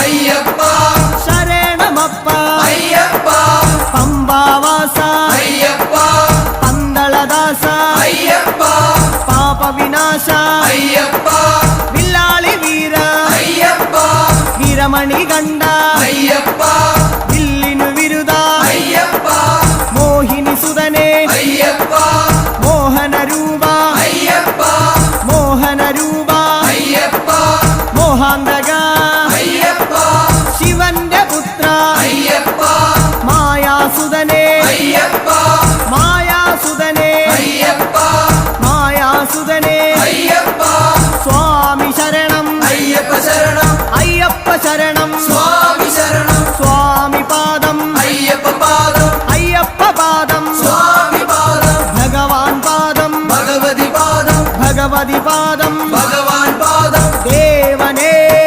അയ്യപ്പ ശരണമപ്പ അയ്യപ്പ പമ്പാവാസ അയ്യപ്പ പന്തളദാസ അയ്യപ്പ പാപവിനാശ അയ്യപ്പ വില്ലാളി വീര അയ്യപ്പ വീരമണി കണ്ട അയ്യപ്പ വില്ലിനു വിരുദ അയ്യപ്പ മോഹിനി സുതനെ അയ്യപ്പ മോഹനരൂപ അയ്യപ്പ മോഹനരൂപ അയ്യപ്പ മോഹാന്തക അയ്യപ്പ ശിവന്റെ പുത്ര അയ്യപ്പ മായാസുതനെ അയ്യപ്പ മായാസുതനെ അയ്യപ്പ മായാസുതനെ അയ്യപ്പ സ്വാമി ശരണം അയ്യപ്പ ശരണം അയ്യപ്പ ശരണം